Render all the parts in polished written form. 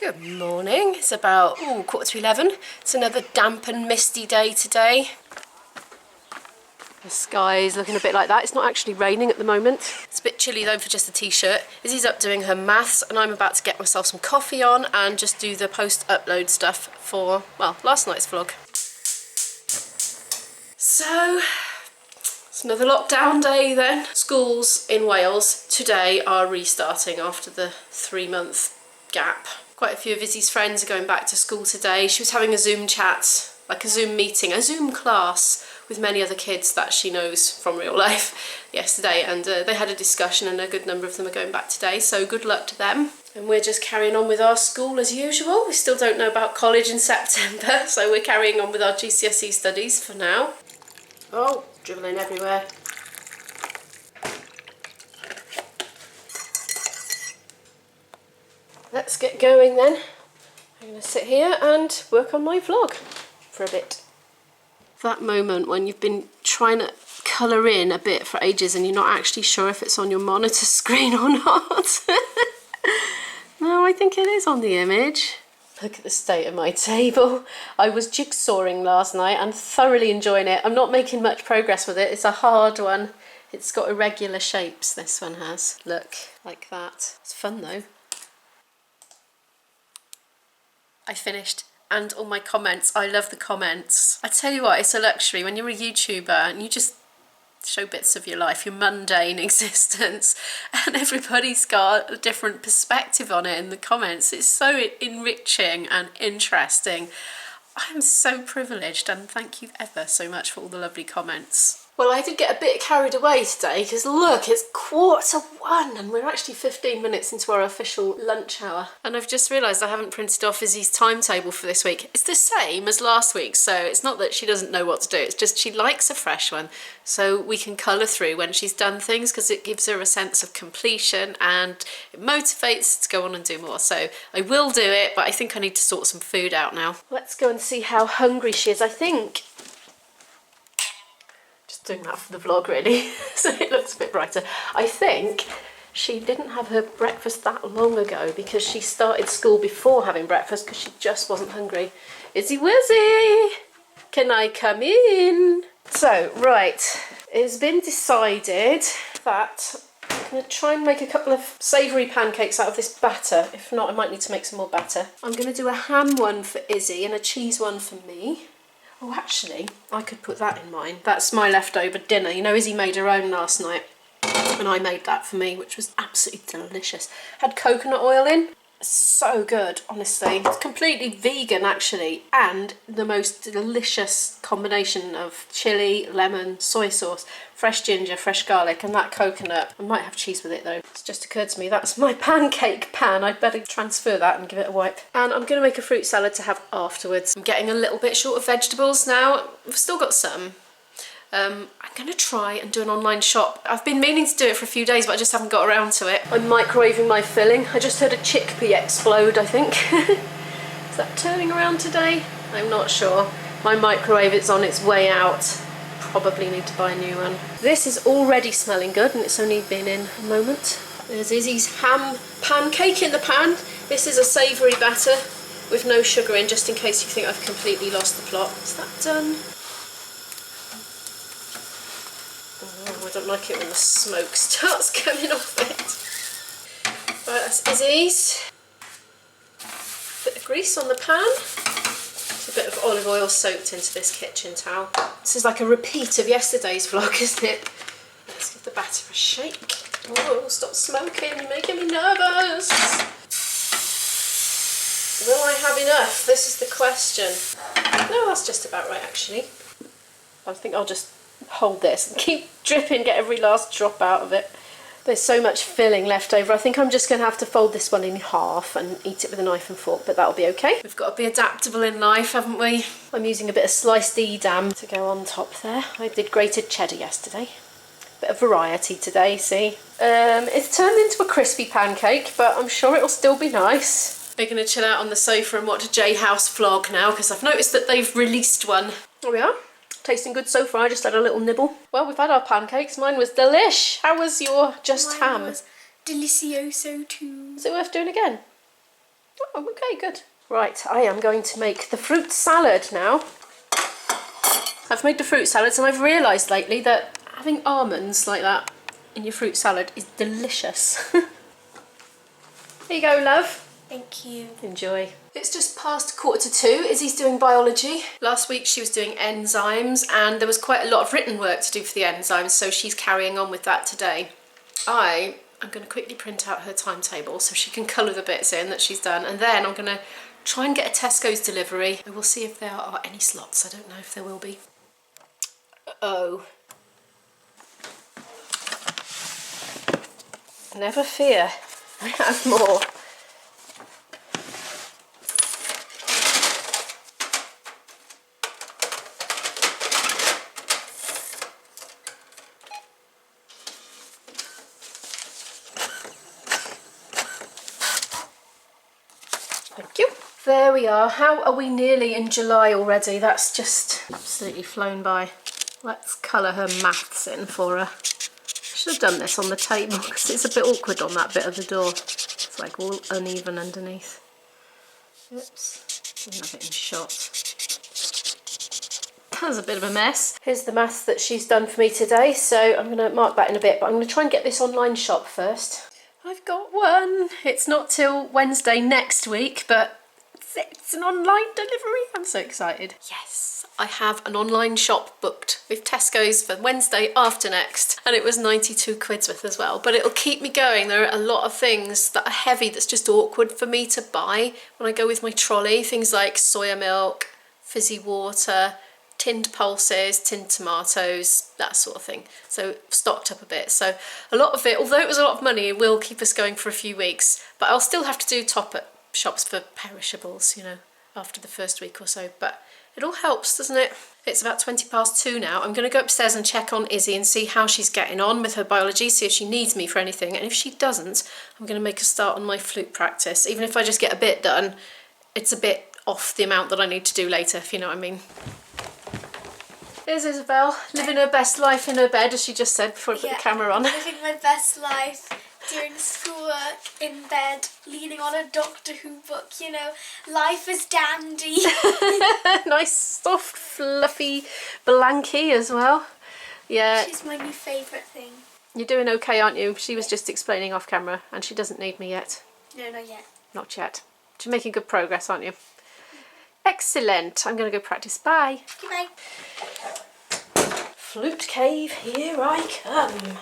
Good morning. It's about 11:15. It's another damp and misty day today. The sky is looking a bit like that. It's not actually raining at the moment. It's a bit chilly though for just a t-shirt. Izzy's up doing her maths and I'm about to get myself some coffee on and just do the post-upload stuff for, well, last night's vlog. So, it's another lockdown day then. Schools in Wales today are restarting after the 3-month gap. Quite a few of Izzy's friends are going back to school today. She was having a Zoom chat, like a Zoom meeting, a Zoom class with many other kids that she knows from real life yesterday, and they had a discussion and a good number of them are going back today, so good luck to them. And we're just carrying on with our school as usual. We still don't know about college in September, so we're carrying on with our GCSE studies for now. Oh, dribbling everywhere. Let's get going then. I'm going to sit here and work on my vlog for a bit. That moment when you've been trying to colour in a bit for ages and you're not actually sure if it's on your monitor screen or not. No, I think it is on the image. Look at the state of my table. I was jigsawing last night and thoroughly enjoying it. I'm not making much progress with it. It's a hard one. It's got irregular shapes, this one has. Look, like that. It's fun though. I finished, and all my comments. I love the comments. I tell you what, it's a luxury when you're a YouTuber and you just show bits of your life, your mundane existence, and everybody's got a different perspective on it in the comments. It's so enriching and interesting. I'm so privileged, and thank you ever so much for all the lovely comments. Well, I did get a bit carried away today because look, it's 1:15 and we're actually 15 minutes into our official lunch hour. And I've just realised I haven't printed off Izzy's timetable for this week. It's the same as last week, so it's not that she doesn't know what to do, it's just she likes a fresh one. So we can colour through when she's done things because it gives her a sense of completion and it motivates her to go on and do more. So I will do it, but I think I need to sort some food out now. Let's go and see how hungry she is. I think doing that for the vlog really, so it looks a bit brighter. I think she didn't have her breakfast that long ago because she started school before having breakfast because she just wasn't hungry. Izzy Wizzy, can I come in? So, right, it's been decided that I'm going to try and make a couple of savoury pancakes out of this batter. If not, I might need to make some more batter. I'm going to do a ham one for Izzy and a cheese one for me. Oh, actually, I could put that in mine. That's my leftover dinner. You know, Izzy made her own last night, and I made that for me, which was absolutely delicious. Had coconut oil in. So good, honestly. It's completely vegan, actually, and the most delicious combination of chilli, lemon, soy sauce, fresh ginger, fresh garlic, and that coconut. I might have cheese with it, though. It's just occurred to me that's my pancake pan. I'd better transfer that and give it a wipe. And I'm going to make a fruit salad to have afterwards. I'm getting a little bit short of vegetables now. We've still got some. I'm going to try and do an online shop. I've been meaning to do it for a few days, but I just haven't got around to it. I'm microwaving my filling. I just heard a chickpea explode, I think. Is that turning around today? I'm not sure. My microwave is on its way out. Probably need to buy a new one. This is already smelling good and it's only been in a moment. There's Izzy's ham pancake in the pan. This is a savoury batter with no sugar in, just in case you think I've completely lost the plot. Is that done? Oh, I don't like it when the smoke starts coming off it. Right, that's Izzy's. Bit of grease on the pan. A bit of olive oil soaked into this kitchen towel. This is like a repeat of yesterday's vlog, isn't it? Let's give the batter a shake. Oh, stop smoking, you're making me nervous. Will I have enough? This is the question. No, that's just about right actually. I think I'll just hold this and keep dripping, get every last drop out of it. There's so much filling left over. I think I'm just going to have to fold this one in half and eat it with a knife and fork, but that'll be okay. We've got to be adaptable in life, haven't we? I'm using a bit of sliced Edam to go on top there. I did grated cheddar yesterday. Bit of variety today, see? It's turned into a crispy pancake, but I'm sure it'll still be nice. We're going to chill out on the sofa and watch a J House vlog now, because I've noticed that they've released one. There we are. Tasting good so far. I just had a little nibble. Well, we've had our pancakes. Mine was delish. How was your just ham? Mine was delicioso too. Is it worth doing again? Oh, okay, good. Right, I am going to make the fruit salad now. I've made the fruit salads and I've realised lately that having almonds like that in your fruit salad is delicious. Here you go, love. Thank you. Enjoy. It's just past 1:45. Izzy's doing biology. Last week she was doing enzymes and there was quite a lot of written work to do for the enzymes, so she's carrying on with that today. I'm going to quickly print out her timetable so she can colour the bits in that she's done, and then I'm going to try and get a Tesco's delivery. We'll see if there are any slots. I don't know if there will be. Oh. Never fear. I have more. Thank you. There we are. How are we nearly in July already? That's just absolutely flown by. Let's colour her maths in for her. I should have done this on the table because it's a bit awkward on that bit of the door. It's like all uneven underneath. Oops, didn't have it in shot. That's a bit of a mess. Here's the maths that she's done for me today, so I'm going to mark that in a bit, but I'm going to try and get this online shop first. I've got one. It's not till Wednesday next week, but it's an online delivery. I'm so excited. Yes, I have an online shop booked with Tesco's for Wednesday after next, and it was 92 quid's worth as well, but it'll keep me going. There are a lot of things that are heavy that's just awkward for me to buy when I go with my trolley. Things like soya milk, fizzy water, tinned pulses, tinned tomatoes, that sort of thing. So stocked up a bit. So a lot of it, although it was a lot of money, it will keep us going for a few weeks, but I'll still have to do top-up shops for perishables, you know, after the first week or so, but it all helps, doesn't it? It's about 2:20 now. I'm going to go upstairs and check on Izzy and see how she's getting on with her biology, see if she needs me for anything, and if she doesn't, I'm going to make a start on my flute practice. Even if I just get a bit done, it's a bit off the amount that I need to do later, if you know what I mean. Here's Isabel, living her best life in her bed, as she just said before I put the camera on. Living my best life, doing schoolwork in bed, leaning on a Doctor Who book, you know, life is dandy. Nice, soft, fluffy blankie as well. Yeah. She's my new favourite thing. You're doing okay, aren't you? She was just explaining off camera, and she doesn't need me yet. No, not yet. Not yet. You're making good progress, aren't you? Excellent. I'm going to go practice. Bye. Goodbye. Flute cave, here I come.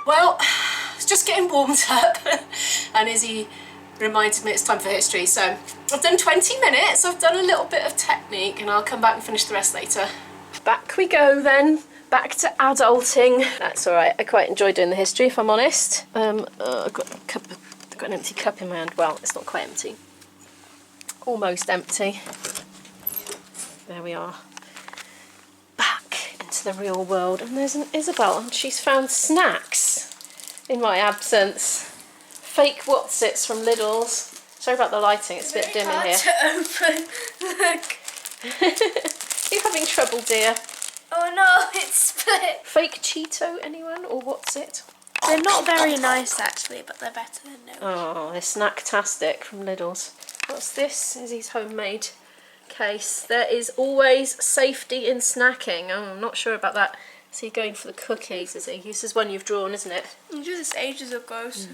Well, it's just getting warmed up and Izzy reminded me it's time for history, so I've done 20 minutes, I've done a little bit of technique, and I'll come back and finish the rest later. Back we go then, back to adulting. That's alright, I quite enjoy doing the history if I'm honest. I've got an empty cup in my hand. Well, it's not quite empty. Almost empty. There we are. Back into the real world. And there's an Isabel, and she's found snacks in my absence. Fake Whatsits from Lidl's. Sorry about the lighting, it's a bit dim in here. It's very hard to open. Look. Are you having trouble, dear? Oh no, it's split. Fake Cheeto, anyone? Or what's it? They're not very nice actually, but they're better than no. Oh, they're Snacktastic from Lidl's. What's this? Izzy's homemade case. There is always safety in snacking. Oh, I'm not sure about that. So you're going for the cookies, is he? This is one you've drawn, isn't it? I did this ages ago. So.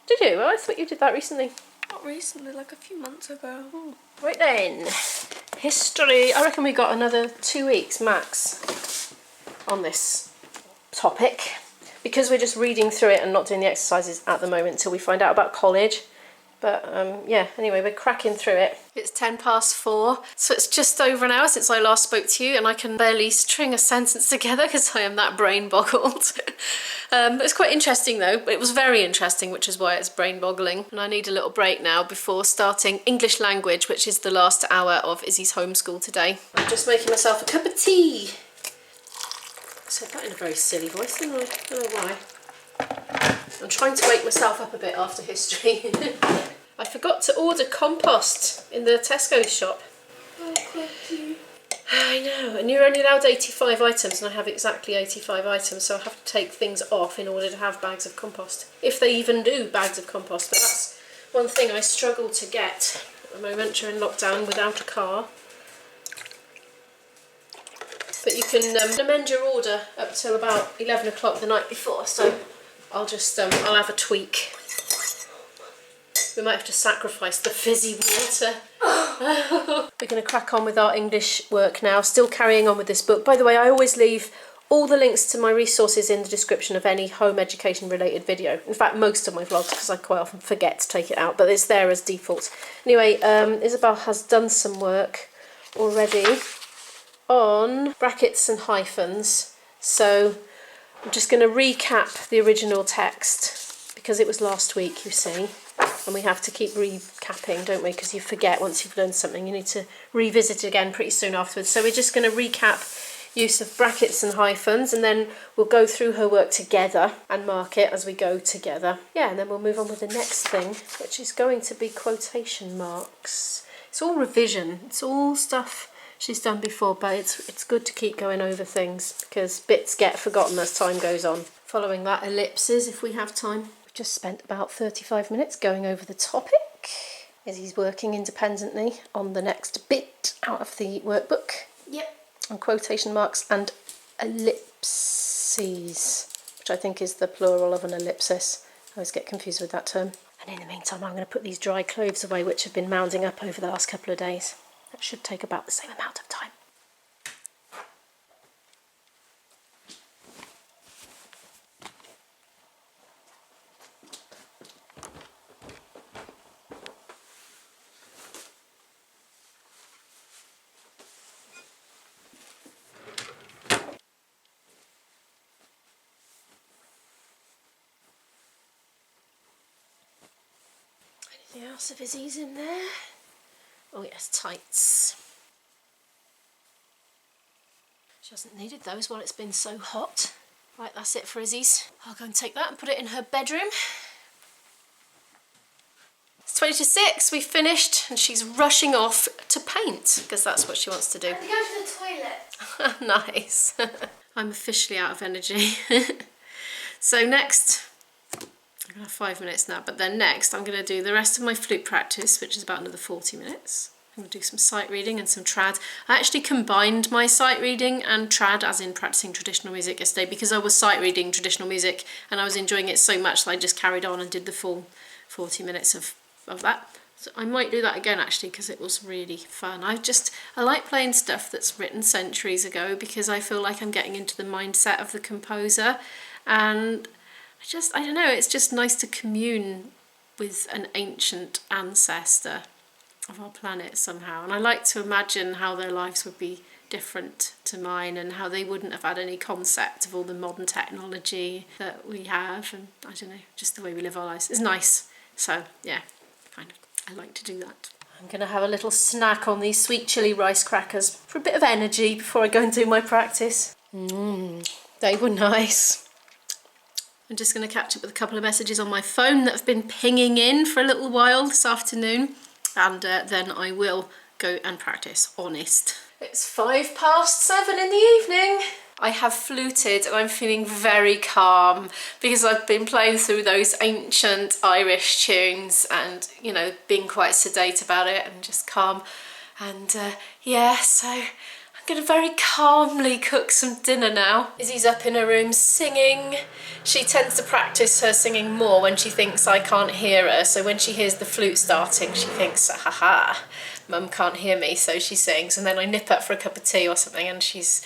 Did you? Oh, I thought you did that recently. Not recently, like a few months ago. Right then, history. I reckon we got another 2 weeks max on this topic because we're just reading through it and not doing the exercises at the moment until we find out about college. But yeah, anyway, we're cracking through it. It's 4:10, so it's just over an hour since I last spoke to you, and I can barely string a sentence together because I am that brain boggled. It's quite interesting though. It was very interesting, which is why it's brain boggling. And I need a little break now before starting English language, which is the last hour of Izzy's homeschool today. I'm just making myself a cup of tea. I said that in a very silly voice, didn't I? I don't know why. I'm trying to wake myself up a bit after history. I forgot to order compost in the Tesco's shop. so quickly. I know, and you're only allowed 85 items, and I have exactly 85 items, so I have to take things off in order to have bags of compost. If they even do bags of compost, but that's one thing I struggle to get at the moment during lockdown without a car. But you can amend your order up till about 11 o'clock the night before, so I'll just, I'll have a tweak. We might have to sacrifice the fizzy water. We're going to crack on with our English work now, still carrying on with this book. By the way, I always leave all the links to my resources in the description of any home education related video. In fact, most of my vlogs, because I quite often forget to take it out, but it's there as default. Anyway, Isabel has done some work already on brackets and hyphens, so I'm just going to recap the original text because it was last week, you see, and we have to keep recapping, don't we, because you forget once you've learned something, you need to revisit it again pretty soon afterwards. So we're just going to recap use of brackets and hyphens, and then we'll go through her work together and mark it as we go together. Yeah, and then we'll move on with the next thing, which is going to be quotation marks. It's all revision, it's all stuff she's done before, but it's good to keep going over things because bits get forgotten as time goes on. Following that, ellipses if we have time. We've just spent about 35 minutes going over the topic as he's working independently on the next bit out of the workbook. Yep. On quotation marks and ellipses, which I think is the plural of an ellipsis. I always get confused with that term. And in the meantime, I'm going to put these dry cloves away, which have been mounding up over the last couple of days. That should take about the same amount of time. Anything else of Izzy's in there? Oh yes, tights. She hasn't needed those while it's been so hot. Right, that's it for Izzy's. I'll go and take that and put it in her bedroom. It's 20 to 6, we've finished, and she's rushing off to paint, because that's what she wants to do. And to go to the toilet. Nice. I'm officially out of energy. So next, I'm going to have 5 minutes now, but then next I'm going to do the rest of my flute practice, which is about another 40 minutes. I'm going to do some sight reading and some trad. I actually combined my sight reading and trad, as in practicing traditional music, yesterday, because I was sight reading traditional music and I was enjoying it so much that I just carried on and did the full 40 minutes of that. So I might do that again actually, because it was really fun. I like playing stuff that's written centuries ago because I feel like I'm getting into the mindset of the composer, and I don't know, it's just nice to commune with an ancient ancestor of our planet somehow. And I like to imagine how their lives would be different to mine and how they wouldn't have had any concept of all the modern technology that we have. And I don't know, just the way we live our lives is nice. So yeah, I like to do that. I'm going to have a little snack on these sweet chilli rice crackers for a bit of energy before I go and do my practice. They were nice. I'm just going to catch up with a couple of messages on my phone that have been pinging in for a little while this afternoon, and then I will go and practice, honest. It's 7:05 in the evening. I have fluted and I'm feeling very calm because I've been playing through those ancient Irish tunes and, you know, being quite sedate about it and just calm. And yeah, so I'm going to very calmly cook some dinner now. Izzy's up in her room singing. She tends to practice her singing more when she thinks I can't hear her. So when she hears the flute starting, she thinks, ha, Mum can't hear me, so she sings. And then I nip up for a cup of tea or something and she's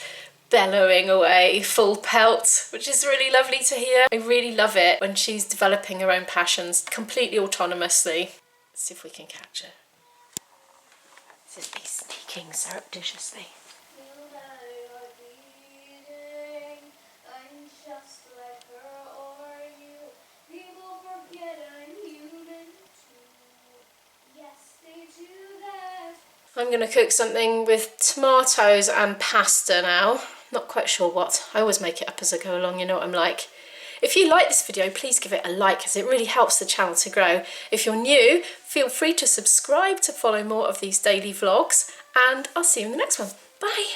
bellowing away full pelt, which is really lovely to hear. I really love it when she's developing her own passions completely autonomously. Let's see if we can catch her. This is me sneaking surreptitiously. I'm going to cook something with tomatoes and pasta now. Not quite sure what. I always make it up as I go along, you know what I'm like. If you like this video, please give it a like as it really helps the channel to grow. If you're new, feel free to subscribe to follow more of these daily vlogs. and I'll see you in the next one. Bye.